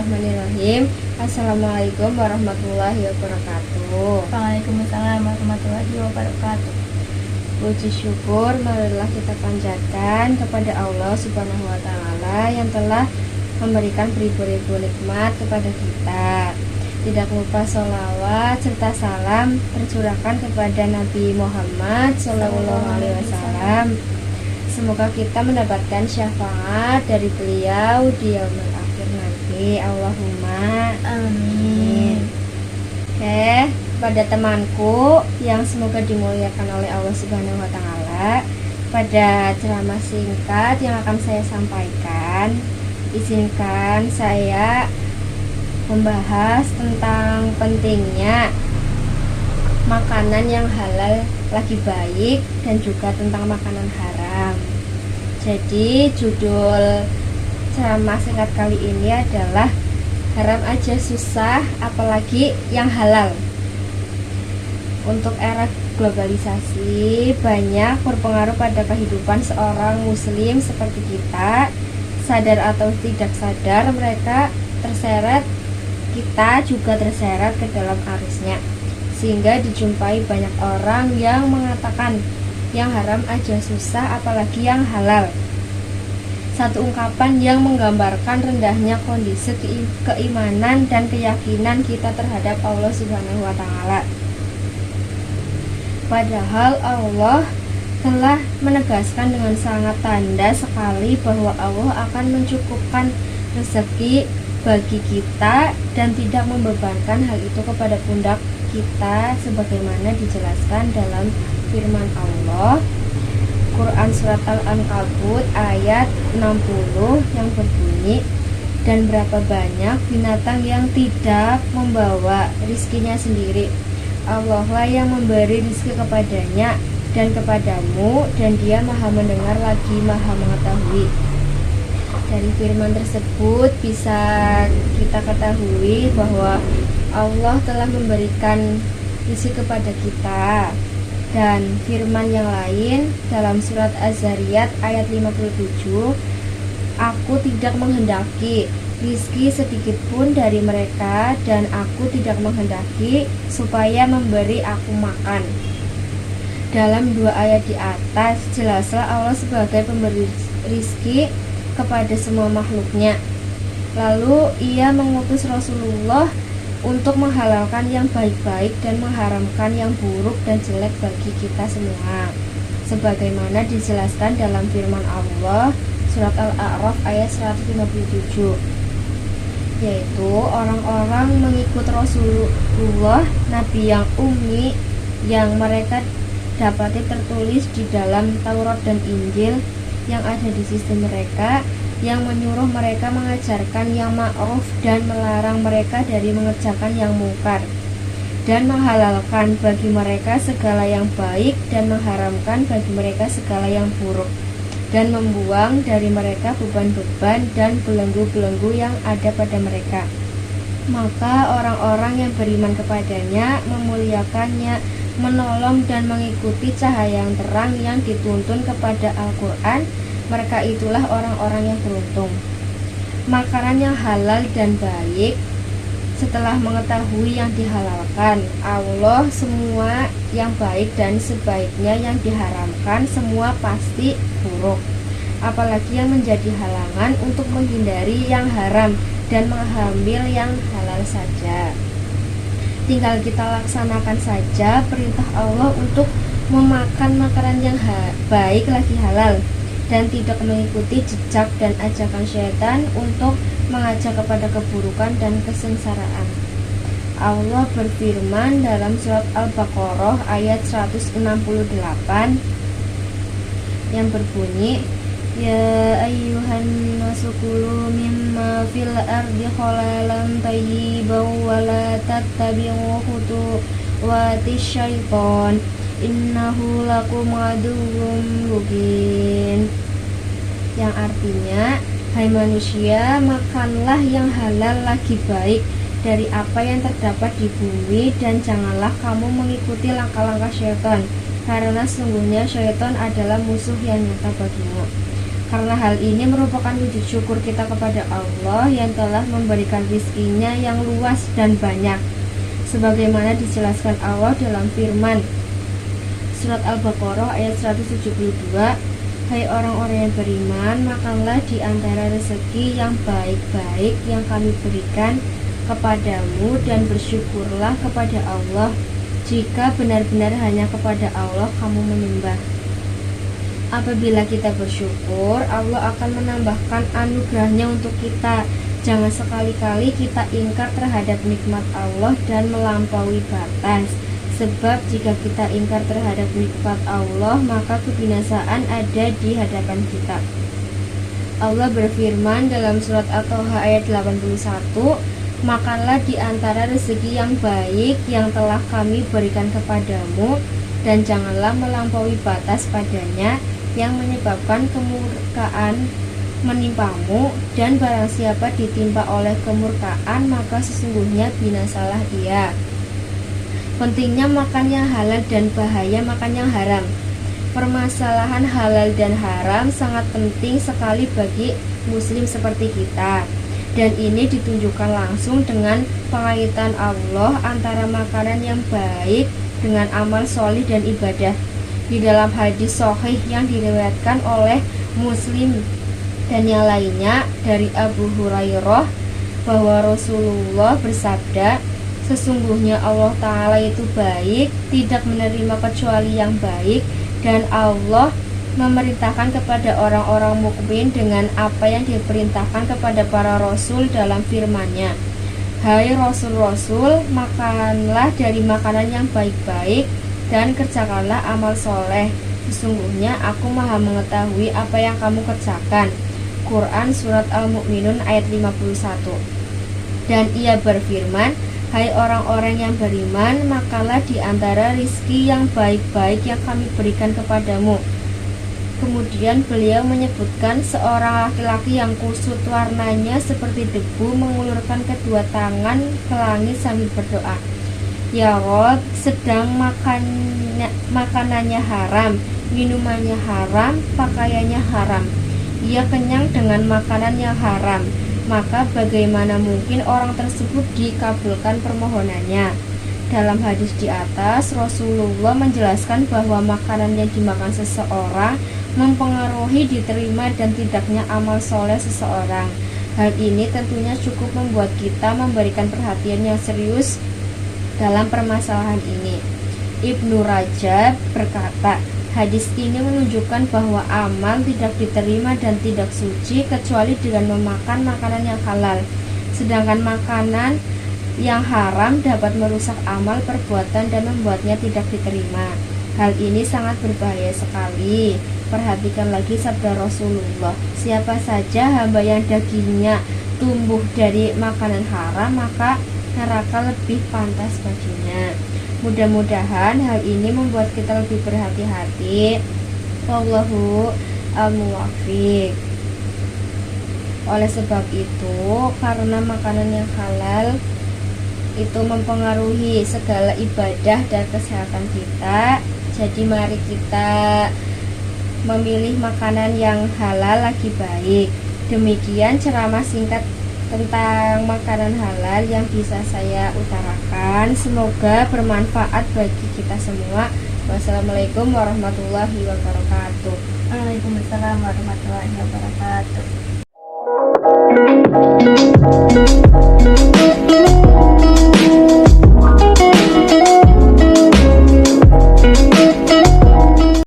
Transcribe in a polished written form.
Bismillahirrahmanirrahim. Assalamualaikum warahmatullahi wabarakatuh. Waalaikumsalam warahmatullahi wabarakatuh. Puji syukur marilah kita panjatkan kepada Allah Subhanahu wa taala yang telah memberikan beribu-ribu nikmat kepada kita. Tidak lupa sholawat serta salam tercurahkan kepada Nabi Muhammad SAW. Semoga kita mendapatkan syafaat dari beliau di yaumil akhir nanti. Allahumma Amin. Oke, pada temanku yang semoga dimuliakan oleh Allah Subhanahu wa taala, pada ceramah singkat yang akan saya sampaikan, izinkan saya membahas tentang pentingnya makanan yang halal lagi baik dan juga tentang makanan haram. Jadi judul ceramah singkat kali ini adalah haram aja susah apalagi yang halal. Untuk era globalisasi banyak berpengaruh pada kehidupan seorang muslim seperti kita. Sadar atau tidak sadar mereka terseret, kita juga terseret ke dalam arusnya, sehingga dijumpai banyak orang yang mengatakan yang haram aja susah apalagi yang halal. Satu ungkapan yang menggambarkan rendahnya kondisi keimanan dan keyakinan kita terhadap Allah Subhanahu wa taala. Padahal Allah telah menegaskan dengan sangat tanda sekali bahwa Allah akan mencukupkan rezeki bagi kita dan tidak membebankan hal itu kepada pundak kita sebagaimana dijelaskan dalam firman Allah Quran surat Al-Ankabut ayat 60 yang berbunyi, dan berapa banyak binatang yang tidak membawa rizkinya sendiri. Allah lah yang memberi rizki kepadanya dan kepadamu, dan dia maha mendengar lagi maha mengetahui. Dari firman tersebut bisa kita ketahui bahwa Allah telah memberikan rizki kepada kita. Dan firman yang lain dalam surat Az-Zariyat ayat 57, aku tidak menghendaki rizki sedikit pun dari mereka, dan aku tidak menghendaki supaya memberi aku makan. Dalam dua ayat di atas jelaslah Allah sebagai pemberi rizki kepada semua makhluknya. Lalu ia mengutus Rasulullah untuk menghalalkan yang baik-baik dan mengharamkan yang buruk dan jelek bagi kita semua, sebagaimana dijelaskan dalam firman Allah surat Al-A'raf ayat 157, yaitu orang-orang mengikut Rasulullah, Nabi yang ummi, yang mereka dapati tertulis di dalam Taurat dan Injil yang ada di sisi mereka, yang menyuruh mereka mengajarkan yang ma'ruf dan melarang mereka dari mengerjakan yang mungkar, dan menghalalkan bagi mereka segala yang baik dan mengharamkan bagi mereka segala yang buruk, dan membuang dari mereka beban-beban dan belenggu-belenggu yang ada pada mereka. Maka orang-orang yang beriman kepadanya memuliakannya, menolong dan mengikuti cahaya yang terang yang dituntun kepada Al-Quran, mereka itulah orang-orang yang beruntung. Makanan yang halal dan baik, setelah mengetahui yang dihalalkan Allah, semua yang baik dan sebaiknya yang diharamkan semua pasti buruk, apalagi yang menjadi halangan untuk menghindari yang haram dan mengambil yang halal saja. Tinggal kita laksanakan saja perintah Allah untuk memakan makanan yang baik lagi halal, dan tidak mengikuti jejak dan ajakan syaitan untuk mengajak kepada keburukan dan kesengsaraan. Allah berfirman dalam surat Al-Baqarah ayat 168 yang berbunyi, ya ayyuhan nasu kulu mimma fil ardi halalan thayyiban wa la tattabi'u khutuwatis syaitan innahu lakum aduwwum mubin, yang artinya, hai manusia, makanlah yang halal lagi baik dari apa yang terdapat di bumi, dan janganlah kamu mengikuti langkah-langkah syaitan, karena sesungguhnya syaitan adalah musuh yang nyata bagimu. Karena hal ini merupakan wujud syukur kita kepada Allah yang telah memberikan rizkinya yang luas dan banyak, sebagaimana dijelaskan Allah dalam firman Surat Al-Baqarah ayat 172, "Hai orang-orang yang beriman, makanlah di antara rezeki yang baik-baik yang kami berikan kepadamu dan bersyukurlah kepada Allah jika benar-benar hanya kepada Allah kamu menyembah." Apabila kita bersyukur, Allah akan menambahkan anugerahnya untuk kita. Jangan sekali-kali kita ingkar terhadap nikmat Allah dan melampaui batas. Sebab jika kita ingkar terhadap nikmat Allah, maka kebinasaan ada di hadapan kita. Allah berfirman dalam surat At-Taha ayat 81, "Makanlah di antara rezeki yang baik yang telah kami berikan kepadamu, dan janganlah melampaui batas padanya yang menyebabkan kemurkaan menimpamu, dan barang siapa ditimpa oleh kemurkaan, maka sesungguhnya binasalah dia." Pentingnya makan yang halal dan bahaya makan yang haram. Permasalahan halal dan haram sangat penting sekali bagi muslim seperti kita, dan ini ditunjukkan langsung dengan pengaitan Allah antara makanan yang baik dengan amal solih dan ibadah. Di dalam hadis sahih yang diriwayatkan oleh Muslim dan yang lainnya dari Abu Hurairah bahwa Rasulullah bersabda, "Sesungguhnya Allah Ta'ala itu baik, tidak menerima kecuali yang baik, dan Allah memerintahkan kepada orang-orang mukmin dengan apa yang diperintahkan kepada para rasul dalam firman-Nya. Hai rasul-rasul, makanlah dari makanan yang baik-baik dan kerjakanlah amal soleh. Sesungguhnya aku maha mengetahui apa yang kamu kerjakan." Quran Surat Al-Mu'minun ayat 51. Dan ia berfirman, "Hai orang-orang yang beriman, makanlah di antara rizki yang baik-baik yang kami berikan kepadamu." Kemudian beliau menyebutkan seorang laki-laki yang kusut warnanya seperti debu mengulurkan kedua tangan ke langit sambil berdoa, "Ya Rob, sedang makanannya haram, minumannya haram, pakaiannya haram. Ia kenyang dengan makanan yang haram. Maka bagaimana mungkin orang tersebut dikabulkan permohonannya?" Dalam hadis di atas, Rasulullah menjelaskan bahwa makanan yang dimakan seseorang mempengaruhi diterima dan tidaknya amal soleh seseorang. Hal ini tentunya cukup membuat kita memberikan perhatian yang serius dalam permasalahan ini. Ibnu Rajab berkata, hadis ini menunjukkan bahwa amal tidak diterima dan tidak suci kecuali dengan memakan makanan yang halal. Sedangkan makanan yang haram dapat merusak amal perbuatan dan membuatnya tidak diterima. Hal ini sangat berbahaya sekali. Perhatikan lagi sabda Rasulullah, siapa saja hamba yang dagingnya tumbuh dari makanan haram, maka neraka lebih pantas baginya. Mudah-mudahan hal ini membuat kita lebih berhati-hati. Wallahu a'lam. Oleh sebab itu, karena makanan yang halal itu mempengaruhi segala ibadah dan kesehatan kita, jadi mari kita memilih makanan yang halal lagi baik. Demikian ceramah singkat tentang makanan halal yang bisa saya utarakan. Semoga bermanfaat bagi kita semua. Wassalamualaikum warahmatullahi wabarakatuh. Waalaikumsalam warahmatullahi wabarakatuh.